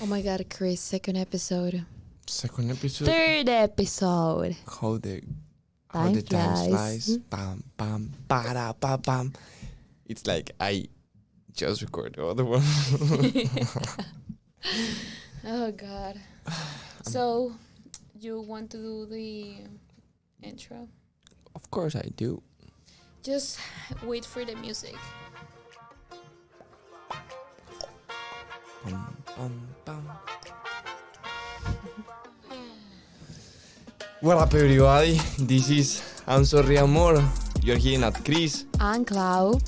Oh my god, Chris, second episode. Second episode. Third episode. How the Time time flies. flies. Bam, bam, ba bam, bam. It's like I just recorded the other one. Oh god. So, you want to do the intro? Of course I do. Just wait for the music. Bam, bam, bam. What up, everybody? This is Am Sorry Amor. You're here at Cris I'm Clau.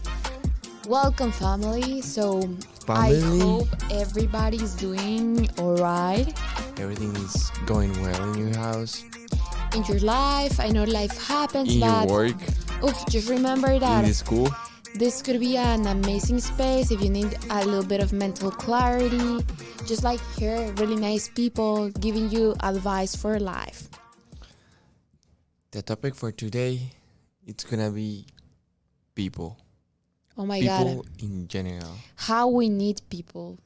Welcome, family. So, Family. I hope everybody's doing alright Everything is going well in your house, in your life. I know life happens, in your but work, just remember in that the school. this could be an amazing space if you need a little bit of mental clarity. Just like here, really nice people giving you advice for life. The topic for today, it's gonna be people. Oh my People god, in general. how we need people.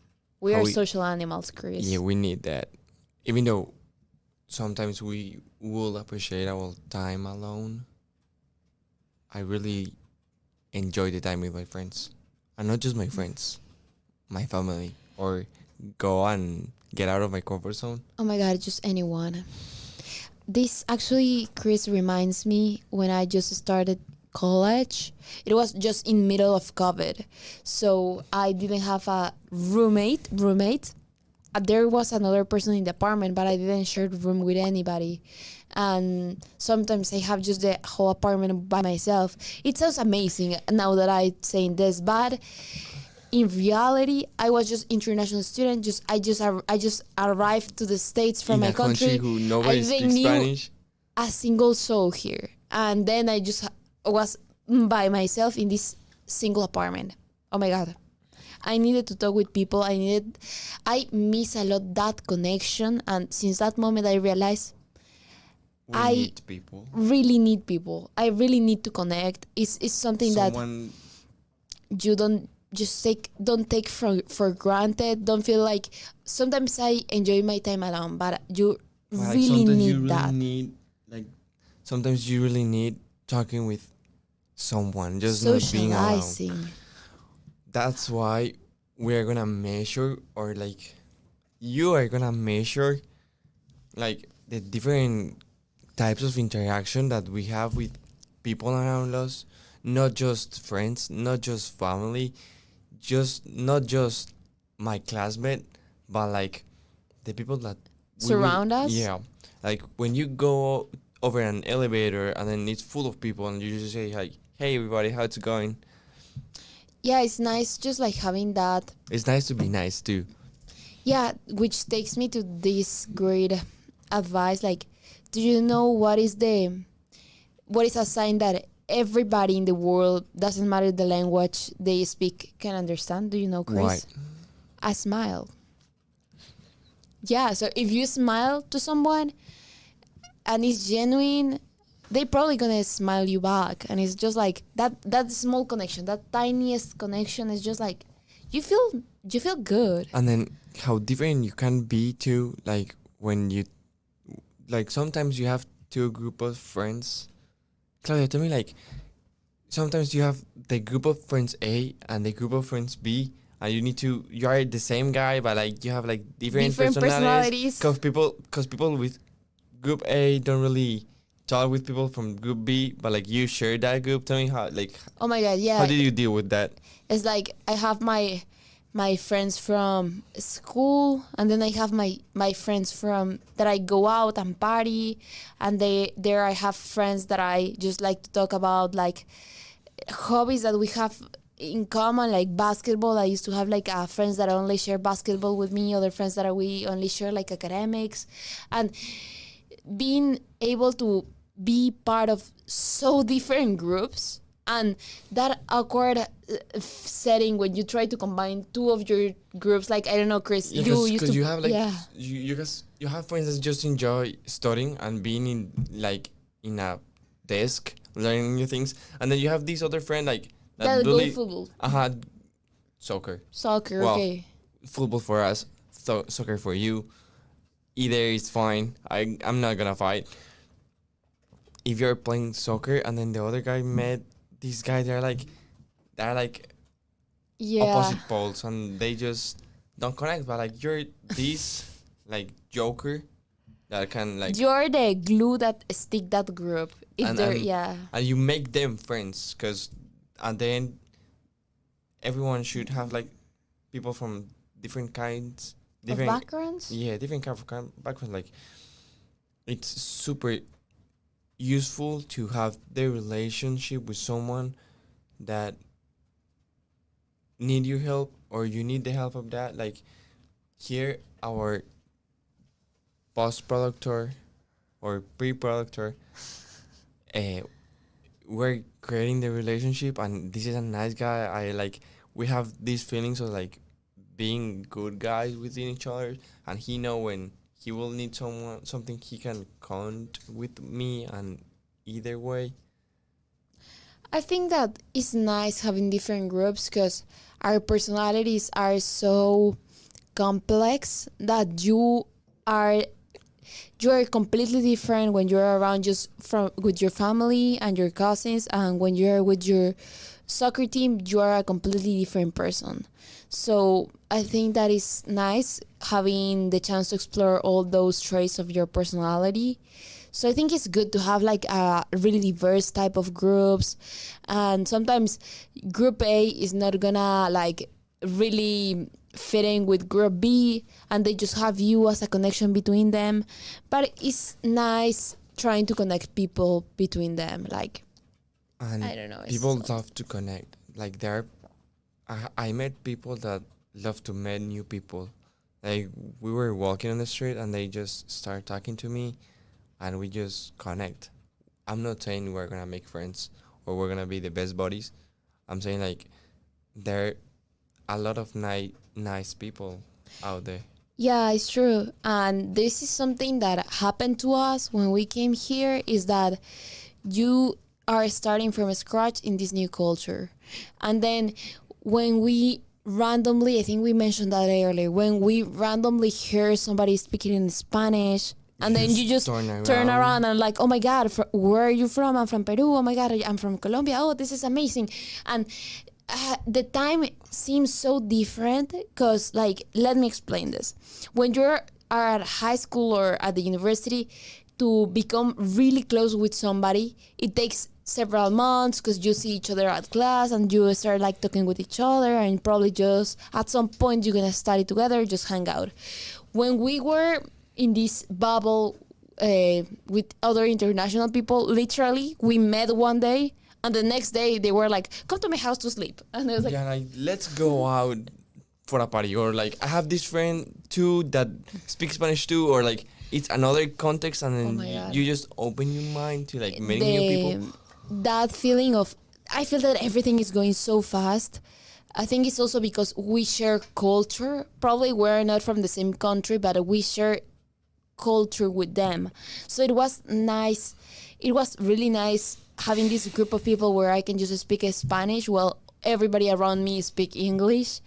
We How are we- social animals, Chris. Yeah, we need that. Even though sometimes we will appreciate our time alone, I really enjoy the time with my friends. And not just my friends, my family. Or go and get out of my comfort zone. Oh my god, just anyone. This actually, Chris, reminds me when I just started college. It was just in middle of COVID, so I didn't have a roommate. There was another person in the apartment, but I didn't share the room with anybody. And sometimes I have just the whole apartment by myself. It sounds amazing now that I'm saying this, but in reality, I was just international student. I just arrived to the States from in my a country who nobody didn't speaks knew Spanish. a single soul here, and then I just was by myself in this single apartment. Oh my god, I needed to talk with people. I miss a lot that connection, and since that moment I realized We I need people. really need people. I really need to connect. It's something that Someone you don't take for granted. Don't feel like sometimes I enjoy my time alone, but you Well, really sometimes need you really that. need, sometimes you really need talking with someone, just not being alone. Socializing. That's why we're gonna measure, or you are gonna measure, the different types of interaction that we have with people around us, not just friends, not just family, not just my classmate, but the people that Surround us? Yeah, when you go over an elevator and then it's full of people and you just say hey everybody, how's it going? Yeah, it's nice just like having that. It's nice to be nice too. Yeah, which takes me to this great advice. Like, do you know what is a sign that everybody in the world, doesn't matter the language they speak, can understand? Do you know, Chris? Why? A smile. Yeah, so if you smile to someone and it's genuine, they probably gonna smile you back. And it's just like that small connection, that tiniest connection is just like you feel good. And then how different you can be too, when you sometimes you have two group of friends. Claudia, tell me, sometimes you have the group of friends A and the group of friends B, and you are the same guy, but you have different personalities. Because people with group A don't really talk with people from group B, but you share that group. Tell me how Oh my god, yeah. how did you deal with that? It's like I have my friends from school, and then I have my friends from that I go out and party, and there I have friends that I just like to talk about hobbies that we have in common, like basketball. I used to have friends that only share basketball with me, other friends that we only share academics, and being able to be part of so different groups. And that awkward setting when you try to combine two of your groups, I don't know, Chris, Yeah, you used to, because you have yeah. you have friends that just enjoy studying and being in a desk learning new things, and then you have this other friend that That really go football. soccer. Soccer, Well, okay. Football for us. soccer for you. Either it's fine. I'm not gonna fight. If you're playing soccer and then the other guy met this guy, they're like Yeah. opposite poles and they just don't connect. But like you're this like joker that can like You're the glue that stick that group. If And- they're and- yeah. and you make them friends because at the end everyone should have like people from different kinds, Of different backgrounds? different backgrounds. Like it's super useful to have the relationship with someone that need your help or you need the help of that. Like here, our post-productor or pre-productor, we're creating the relationship, and this is a nice guy. I like. We have these feelings of like being good guys within each other, and he know when he will need something he can count with me, and either way. I think that it's nice having different groups because our personalities are so complex that are you are completely different when you're around just from with your family and your cousins, and when you're with your soccer team you are a completely different person. So I think that is nice having the chance to explore all those traits of your personality. So I think it's good to have like a really diverse type of groups, and sometimes group A is not gonna like really fit in with group B, and they just have you as a connection between them. But it's nice trying to connect people between them. Like And I don't know. It's people so- love to connect. Like I met people that love to meet new people. Like we were walking on the street and they just start talking to me, and we just connect. I'm not saying we're gonna make friends or we're gonna be the best buddies. I'm saying like there are a lot of nice people out there. Yeah, it's true. And this is something that happened to us when we came here, is that you are starting from scratch in this new culture. And then when we randomly, I think we mentioned that earlier, when we randomly hear somebody speaking in Spanish, and then you just turn around and like, oh my God, where are you from? I'm from Peru. Oh my God, I'm from Colombia. Oh, this is amazing. And the time seems so different because, like, let me explain this. When you're at high school or at the university, to become really close with somebody, it takes several months because you see each other at class and you start like talking with each other, and probably just at some point you're gonna study together, just hang out. When we were in this bubble with other international people, literally we met one day and the next day they were like, come to my house to sleep. And I was like, Yeah, like let's go out for a party, or like I have this friend too that speaks Spanish too, or like it's another context, and Oh then my God. you just open your mind to like meeting new people. That feeling of, I feel that everything is going so fast. I think it's also because we share culture. Probably we're not from the same country, but we share culture with them. So it was nice. It was really nice having this group of people where I can just speak Spanish while everybody around me speak English.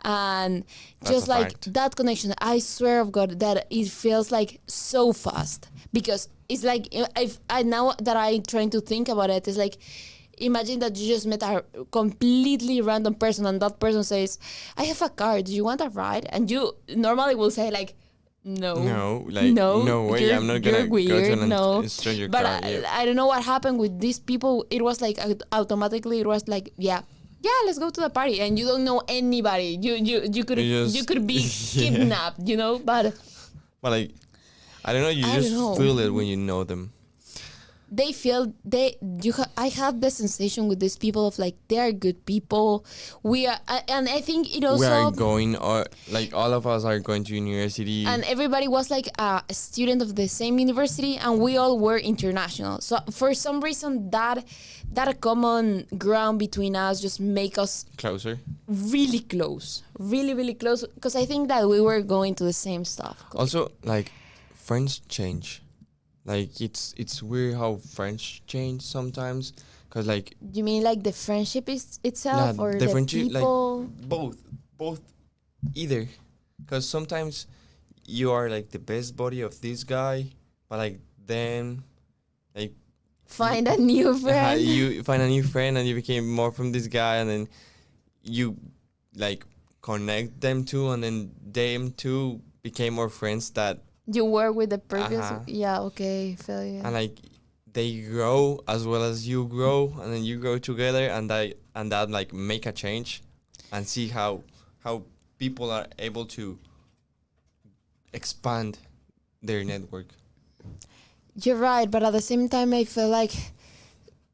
And That's just a like fact. that connection, I swear of God that it feels like so fast, because it's like, if I now that I'm trying to think about it, it's like, imagine that you just met a completely random person and that person says, I have a car, do you want a ride? And you normally will say like, no, No way, you're- I'm not you're gonna go to weird, an no. stranger But car. Yeah. I don't know what happened with these people. It was like automatically, it was like, yeah, let's go to the party, and you don't know anybody. You could You could be just- yeah. kidnapped, but But like, I don't know, you I just don't know. feel it when you know them. they feel I have the sensation with these people of like, they are good people. We are, and I think it We are also, going, like all of us are going to university. and everybody was like a student of the same university, and we all were international. So for some reason, that common ground between us just make us Closer. really close, really close, because I think that we were going to the same stuff. Also, like, friends change. Like, it's weird how friends change sometimes. Because, like, You mean like the friendship is itself, yeah, or the the friendship, like, people? both, either. because sometimes you are like the best buddy of this guy, but like then like Find a new friend. you find a new friend and you became more from this guy, and then you like connect them two, and then them two became more friends that You work with the previous. Uh-huh. Yeah, okay, feel you. and like they grow as well as you grow, and then you grow together, and that like make a change, and see how people are able to expand their network. You're right, but at the same time, I feel like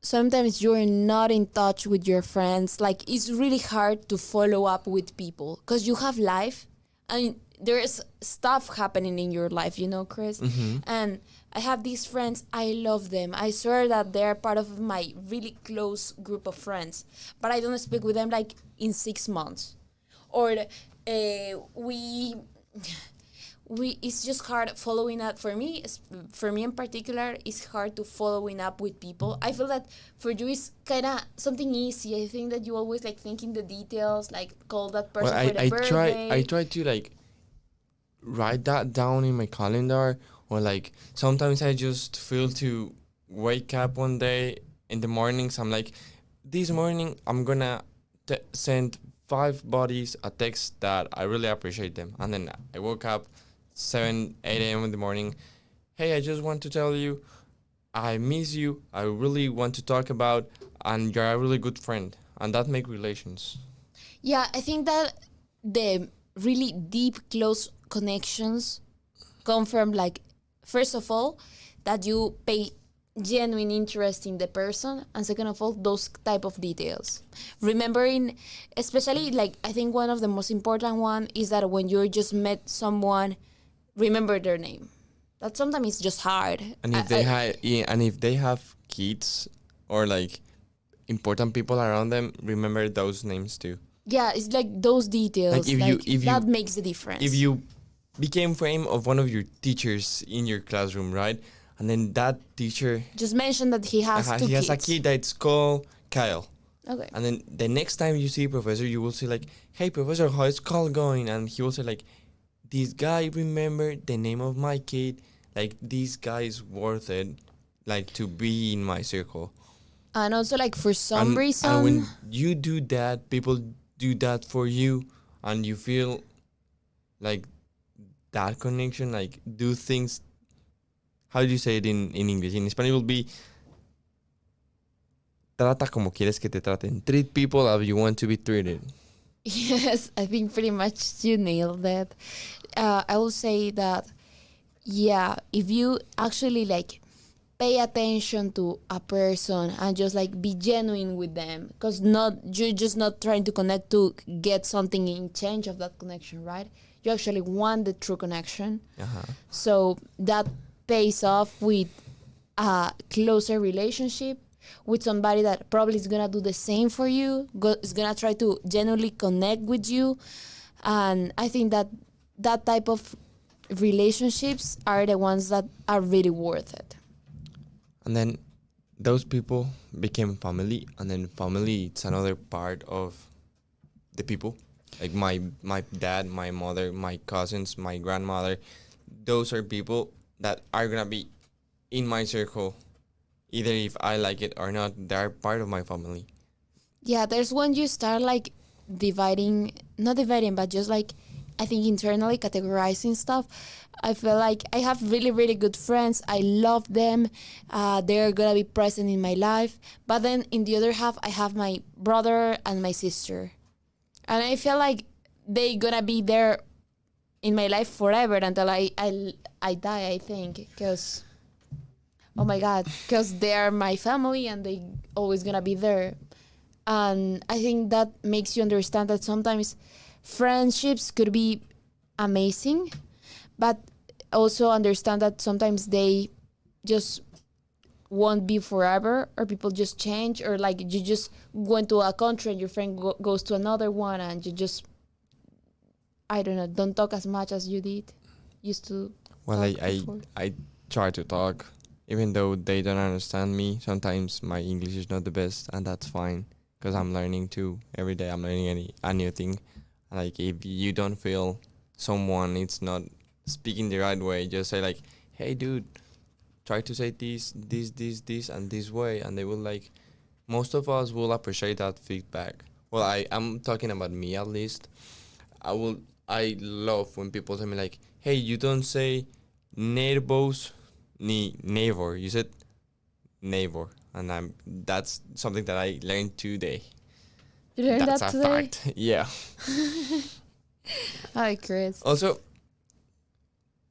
sometimes you're not in touch with your friends. Like, it's really hard to follow up with people because you have life and there's stuff happening in your life, you know, Chris? Mm-hmm. And I have these friends, I love them. I swear that they're part of my really close group of friends, but I don't speak with them like in 6 months. Or we it's just hard following up for me. For me in particular, it's hard to following up with people. I feel that for you it's kind of something easy. I think that you always like thinking the details, like call that person Well, for the I birthday. try to like write that down in my calendar, or like sometimes I just feel to wake up one day in the mornings. I'm like, this morning I'm gonna send 5 buddies a text that I really appreciate them, and then I woke up 7-8 a.m. in the morning. Hey, I just want to tell you I miss you. I really want to talk about, and you're a really good friend, and that make relations. Yeah, I think that the really deep, close connections come from, like, first of all, that you pay genuine interest in the person, and second of all, those type of details. Remembering, especially, like, I think one of the most important one is that when you just met someone, remember their name. That sometimes it's just hard. And if if they have kids or like important people around them, remember those names too. Yeah, it's like those details. Like if that you makes the difference. if you became friend of one of your teachers in your classroom, right? And then that teacher just mention that he has two he has kids. a kid that's called Kyle. Okay. And then the next time you see professor, you will say like, "Hey professor, how is Kyle going?" And he will say like, "This guy remembered the name of my kid. Like, this guy is worth it, like, to be in my circle." And also, like, for some reason, And when you do that, people do that for you, and you feel like that connection, like, do things. How do you say it in English? In Spanish, it will be trata como quieres que te traten. Treat people as you want to be treated. yes, I think pretty much you nailed that. I will say that, yeah, if you actually, like, pay attention to a person and just, like, be genuine with them, because you're just not trying to connect to get something in change of that connection, right? You actually want the true connection. Uh-huh. So that pays off with a closer relationship with somebody that probably is gonna do the same for you, is gonna try to genuinely connect with you. And I think that that type of relationships are the ones that are really worth it. And then those people became family, and then family, it's another part of the people. Like my dad, my mother, my cousins, my grandmother. Those are people that are gonna be in my circle, either if I like it or not. They're part of my family. Yeah, there's when you start, like, not dividing, but just, like, I think internally categorizing stuff. I feel like I have really, really good friends. I love them. They're gonna be present in my life. But then in the other half, I have my brother and my sister. And I feel like they gonna be there in my life forever until I die, I think. Because, oh my God, because they are my family and they always gonna be there. And I think that makes you understand that sometimes friendships could be amazing, but also understand that sometimes they just won't be forever, or people just change, or like you just went to a country and your friend goes to another one, and you just, I don't know, don't talk as much as you did used to. Well, talk I before. try to talk, even though they don't understand me. Sometimes my English is not the best, and that's fine, because I'm learning too. Every day I'm learning a new thing. Like, if you don't feel someone is not speaking the right way, just say like, hey dude, try to say this and this way, and they will like, most of us will appreciate that feedback. Well, I'm talking about me at least. I love when people tell me like, hey, you don't say neighbors ni neighbor, you said neighbor, and that's something that I learned today. You learned That's that a today? fact. Yeah. Hi, Chris. Also,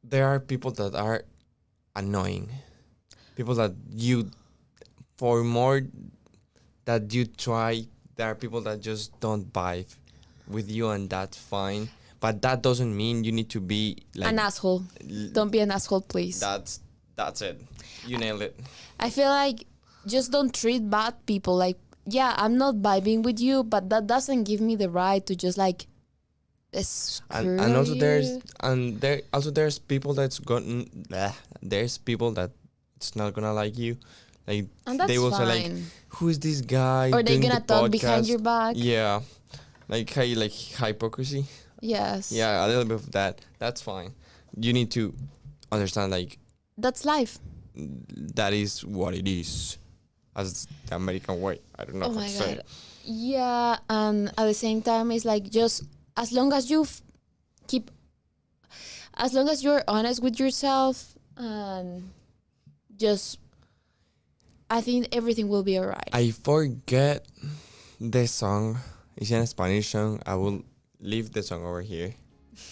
there are people that are annoying. People that you, for more that you try, there are people that just don't vibe with you, and that's fine. But that doesn't mean you need to be like An asshole. Don't be an asshole, please. That's it. You nailed it. I feel like just don't treat bad people like, yeah, I'm not vibing with you, but that doesn't give me the right to just like screw And also you. there's people that's gotten there's people that it's not gonna like you. Like And that's they will say like, fine. who is this guy? Or they're doing gonna the talk behind podcast? your back. Yeah. Like hypocrisy. Yes. Yeah, a little bit of that. That's fine. You need to understand like That's life. that is what it is. As the American way. I don't know Oh how my to say god. it. Yeah, and at the same time, it's like just as long as you as long as you're honest with yourself, and just, I think everything will be alright. I forget the song. It's an Spanish song. I will leave the song over here.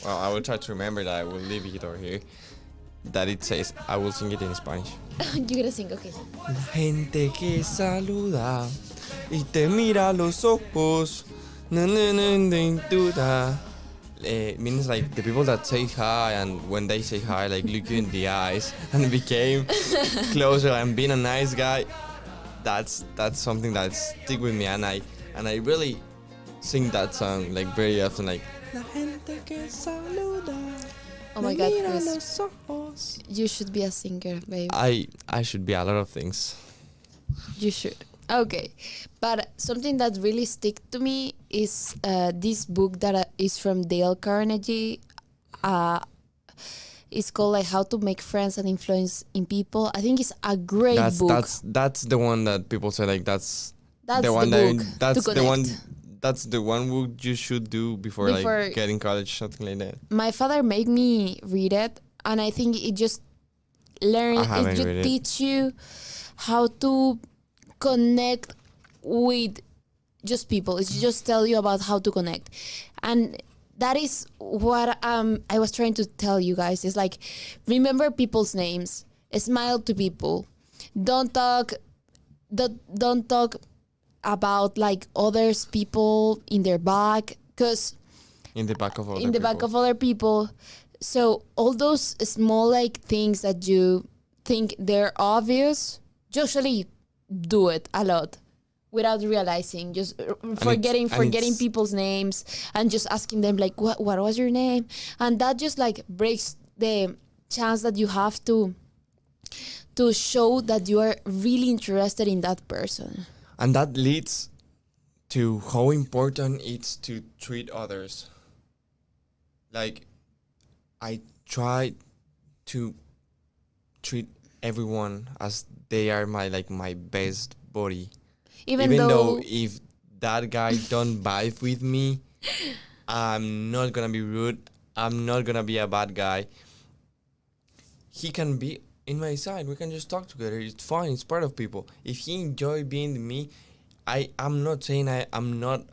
Well, I will try to remember that. I will leave it over here. That it says, I will sing it in Spanish. You're gonna sing, okay. La gente que saluda y te mira a los ojos, no, no, no, no duda. Means like the people that say hi, and when they say hi, like look you in the eyes and became closer and being a nice guy. That's something that stick with me, and I really sing that song like very often, like La gente que saluda. Oh my god, Chris, you should be a singer, babe. I should be a lot of things. You should. Okay, but something that really stick to me is this book that is from Dale Carnegie. It's called like How to Make Friends and Influence in People. I think it's a great book. That's the one that people say like that's That's the one book that's to the one connect. that's the one book you should do before like getting college, something like that. My father made me read it, and I think it just teach you how to connect with just people. It's just tell you about how to connect, and that is what I was trying to tell you guys. Is like, remember people's names, smile to people, don't talk about like others people in their back, because In the back of other people. So all those small like things that you think they're obvious, usually do it a lot without realizing, just forgetting people's names and just asking them like, what was your name? And that just like breaks the chance that you have to show that you are really interested in that person. And that leads to how important it's to treat others. Like, I try to treat everyone as they are my best buddy. Even though if that guy don't vibe with me, I'm not gonna be rude. I'm not gonna be a bad guy. He can be in my side. We can just talk together. It's fine. It's part of people. If he enjoy being with me, I'm not saying I'm not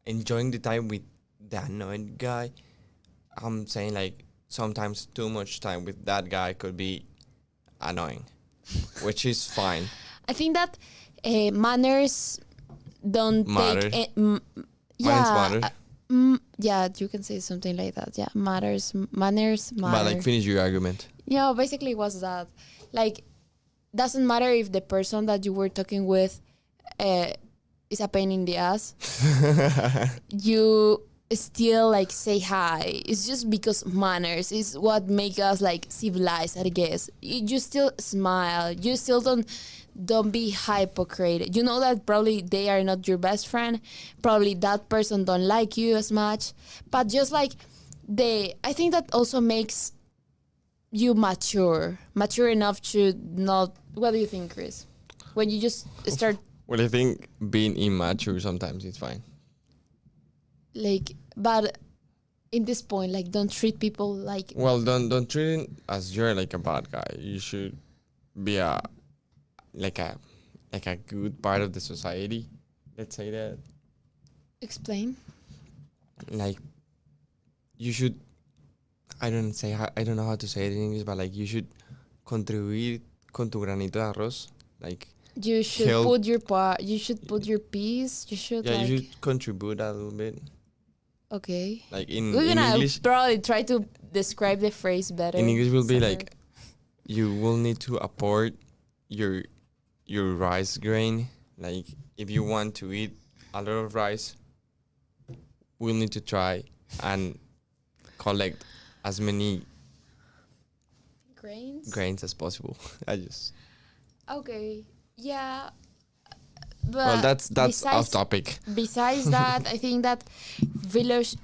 enjoying the time with the annoying guy. I'm saying like sometimes too much time with that guy could be annoying, which is fine. I think that manners don't Matter. Manners matter. Yeah, you can say something like that. Yeah, manners matter. But like, finish your argument. Yeah, basically it was that. Like, doesn't matter if the person that you were talking with is a pain in the ass. You still like say hi. It's just because manners is what make us like civilized, I guess. You still smile. You still don't be hypocrite. You know that probably they are not your best friend. Probably that person don't like you as much. But just like I think that also makes you mature enough to not. What do you think, Chris? When you just start Well, I think being immature sometimes it's fine. like, but in this point, like, don't treat people like. Well, don't treat it as you're like a bad guy. You should be a like a like a good part of the society. Let's say that. Explain. Like you should. I don't know how to say it in English, but like you should contribuir con tu granito de arroz. Like You should help. put your part. You should put your piece. You should Yeah, like. you should contribute a little bit. Okay. Like We're in gonna English, probably try to describe the phrase better. in English will be somewhere. like you will need to apport your rice grain. Like if you want to eat a lot of rice, we'll need to try and collect as many Grains. grains as possible. I just Okay. Yeah. But well, that's off besides topic. besides that, I think that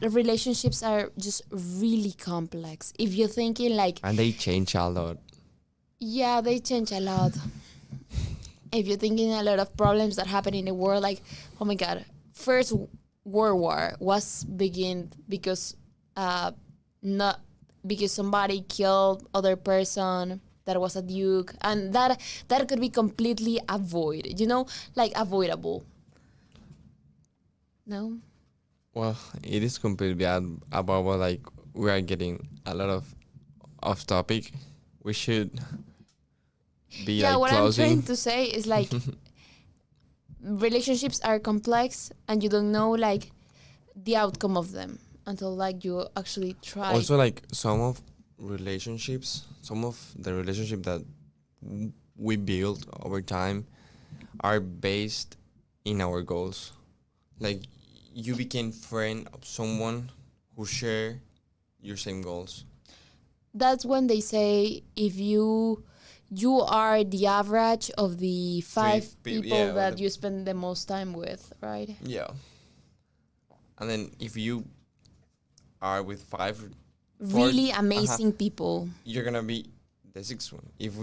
relationships are just really complex. If you're thinking like, And they change a lot. yeah, they change a lot. If you're thinking a lot of problems that happen in the world, like, oh my God, First World War was begin because not because somebody killed other person that was a duke, and that could be completely avoided, like avoidable. No. Well, it is completely about what, like we are getting a lot of off topic. We should be Yeah, like what closing. I'm trying to say is like relationships are complex and you don't know like the outcome of them until like you actually try. Also, like some of the relationship that we build over time are based in our goals. Like you became friend of someone who share your same goals. That's when they say if you are the average of the five people yeah, that you spend the most time with, right? Yeah. And then if you are with Really amazing people. you're gonna be the sixth one. If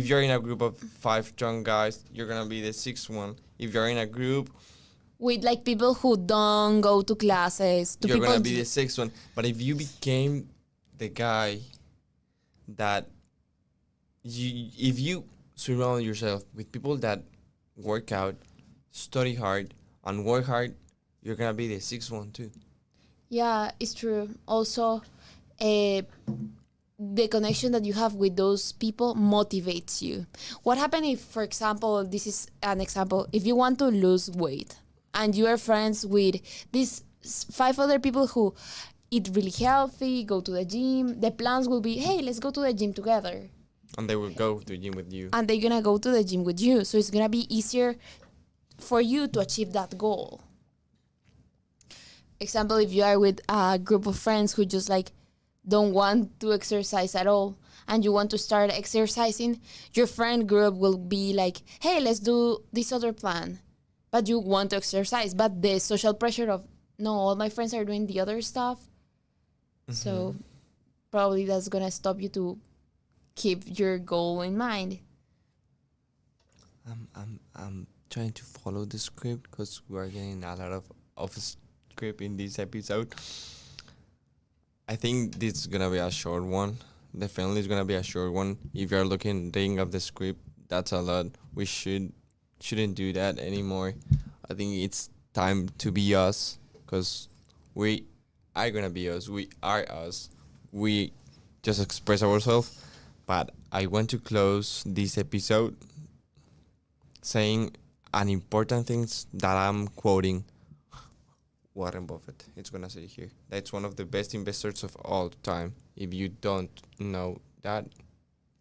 you're in a group of 5 drunk guys, you're gonna be the sixth one. If you're in a group, With like people who don't go to classes, to you're people gonna be the sixth one. But if you became the guy that if you surround yourself with people that work out, study hard, and work hard, you're gonna be the sixth one too. Yeah, it's true. Also, the connection that you have with those people motivates you. What happens if, for example, this is an example, if you want to lose weight and you are friends with these 5 other people who eat really healthy, go to the gym, the plans will be, hey, let's go to the gym together. And they will go to the gym with you. And they're gonna go to the gym with you. So it's gonna be easier for you to achieve that goal. Example, if you are with a group of friends who just like don't want to exercise at all and you want to start exercising, your friend group will be like, hey, let's do this other plan. But you want to exercise, but the social pressure of, no, all my friends are doing the other stuff. So probably that's gonna stop you to keep your goal in mind. I'm trying to follow the script because we are getting a lot of script in this episode. I think this is gonna be a short one. Definitely is gonna be a short one. If you're thinking of the script, that's a lot. We shouldn't do that anymore. I think it's time to be us, because we are gonna be us. We are us. We just express ourselves. But I want to close this episode saying an important things that I'm quoting Warren Buffett. It's gonna say here that's one of the best investors of all time. If you don't know that,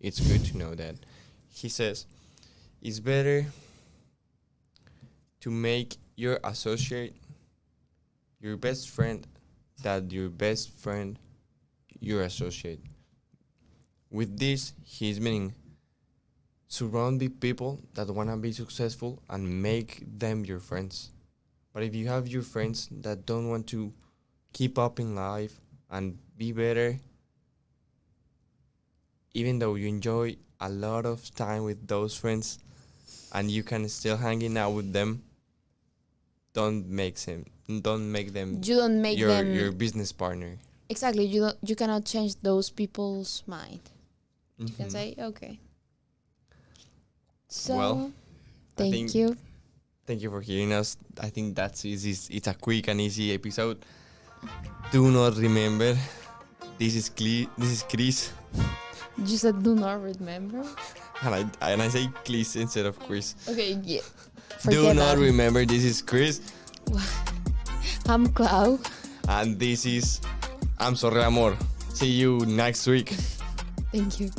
it's good to know that. He says it's better to make your associate your best friend than your best friend your associate. With this, he's meaning surround with people that wanna be successful and make them your friends. But if you have your friends that don't want to keep up in life and be better, even though you enjoy a lot of time with those friends and you can still hanging out with them, don't make them You don't make them your business partner. exactly. You cannot change those people's mind. You can say okay. So Well, thank you. Thank you for hearing us. I think that's easy. It's a quick and easy episode. Do not remember. This is Chris. You said do not remember. And I say Chris instead of Chris. Okay, yeah. Do not remember. This is Chris. I'm Clau. And this is Am Sorry Amor. See you next week. Thank you.